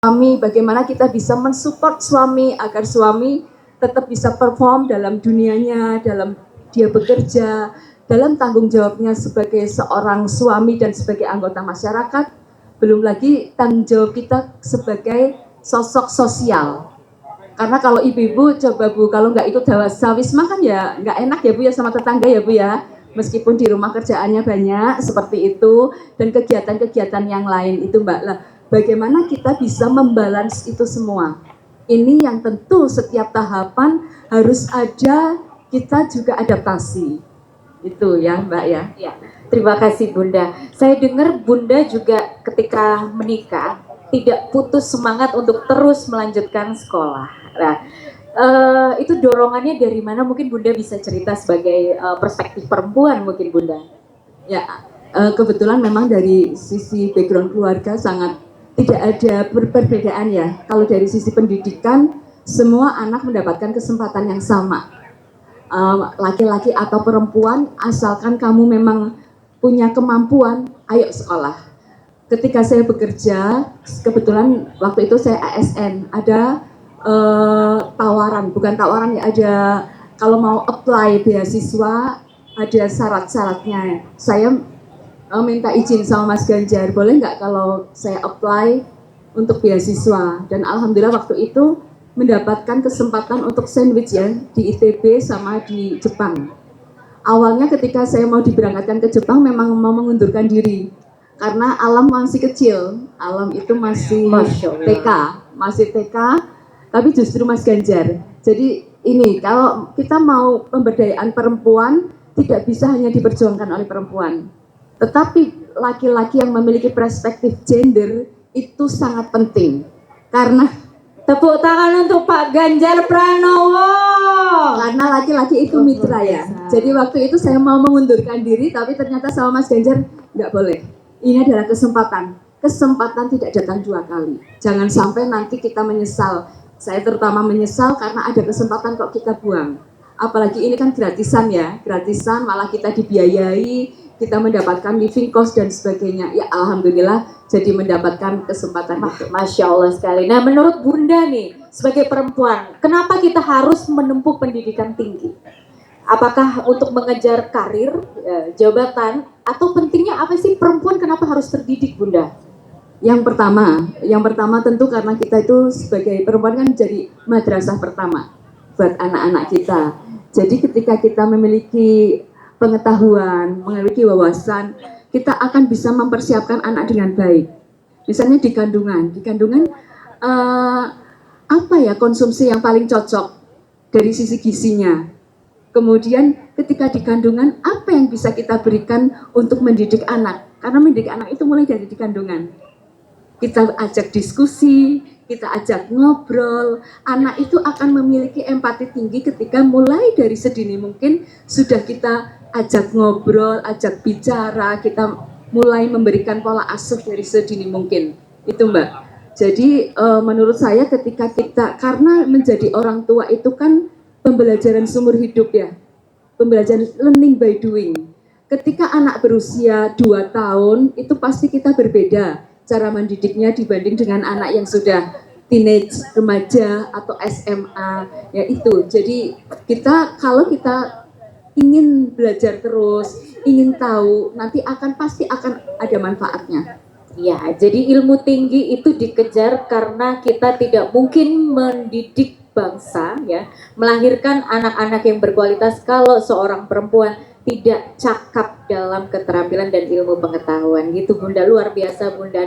suami, bagaimana kita bisa mensupport suami agar suami tetap bisa perform dalam dunianya, dalam dia bekerja, dalam tanggung jawabnya sebagai seorang suami dan sebagai anggota masyarakat, belum lagi tanggung jawab kita sebagai sosok sosial. Karena kalau ibu-ibu coba Bu, kalau nggak ikut dawasawisma kan ya nggak enak ya Bu ya sama tetangga ya Bu ya. Meskipun di rumah kerjaannya banyak seperti itu dan kegiatan-kegiatan yang lain itu Mbak lah. Bagaimana kita bisa membalance itu semua? Ini yang tentu setiap tahapan harus ada, kita juga adaptasi. Itu ya Mbak ya. Ya, terima kasih Bunda. Saya dengar Bunda juga ketika menikah tidak putus semangat untuk terus melanjutkan sekolah. Nah, itu dorongannya dari mana? Mungkin Bunda bisa cerita sebagai perspektif perempuan mungkin Bunda. Ya, kebetulan memang dari sisi background keluarga sangat tidak ada perbedaan ya. Kalau dari sisi pendidikan, semua anak mendapatkan kesempatan yang sama. Laki-laki atau perempuan, asalkan kamu memang punya kemampuan, ayo sekolah. Ketika saya bekerja, kebetulan waktu itu saya ASN, ada tawaran, bukan tawaran ya, ada kalau mau apply beasiswa, ada syarat-syaratnya. Saya minta izin sama Mas Ganjar, boleh nggak kalau saya apply untuk beasiswa? Dan alhamdulillah waktu itu mendapatkan kesempatan untuk sandwich ya di ITB sama di Jepang. Awalnya ketika saya mau diberangkatkan ke Jepang memang mau mengundurkan diri karena Alam masih kecil, Alam itu masih TK, tapi justru Mas Ganjar. Jadi ini kalau kita mau pemberdayaan perempuan tidak bisa hanya diperjuangkan oleh perempuan, tetapi laki-laki yang memiliki perspektif gender itu sangat penting. Karena tepuk tangan untuk Pak Ganjar Pranowo. Karena laki-laki itu mitra ya. Jadi waktu itu saya mau mengundurkan diri, tapi ternyata sama Mas Ganjar nggak boleh. Ini adalah kesempatan. Kesempatan tidak datang dua kali. Jangan sampai nanti kita menyesal. Saya terutama menyesal karena ada kesempatan kok kita buang. Apalagi ini kan gratisan ya, gratisan malah kita dibiayai, kita mendapatkan living cost dan sebagainya. Ya alhamdulillah jadi mendapatkan kesempatan itu. Masya Allah sekali. Nah menurut Bunda nih, sebagai perempuan, kenapa kita harus menempuh pendidikan tinggi? Apakah untuk mengejar karir, jabatan, atau pentingnya apa sih perempuan kenapa harus terdidik Bunda? Yang pertama tentu karena kita itu sebagai perempuan kan jadi madrasah pertama buat anak-anak kita. Jadi ketika kita memiliki pengetahuan, memiliki wawasan, kita akan bisa mempersiapkan anak dengan baik. Misalnya di kandungan apa ya konsumsi yang paling cocok dari sisi gizinya. Kemudian ketika di kandungan apa yang bisa kita berikan untuk mendidik anak? Karena mendidik anak itu mulai dari di kandungan. Kita ajak diskusi, kita ajak ngobrol, anak itu akan memiliki empati tinggi ketika mulai dari sedini mungkin sudah kita ajak ngobrol, ajak bicara, kita mulai memberikan pola asuh dari sedini mungkin. Itu Mbak. Jadi menurut saya ketika kita, karena menjadi orang tua itu kan pembelajaran seumur hidup ya, pembelajaran learning by doing. Ketika anak berusia 2 tahun, itu pasti kita berbeda cara mendidiknya dibanding dengan anak yang sudah teenage, remaja atau SMA, ya itu. Jadi kalau kita ingin belajar terus, ingin tahu, nanti pasti akan ada manfaatnya. Ya, jadi ilmu tinggi itu dikejar karena kita tidak mungkin mendidik bangsa, ya, melahirkan anak-anak yang berkualitas kalau seorang perempuan tidak cakap dalam keterampilan dan ilmu pengetahuan. Gitu Bunda, luar biasa Bunda.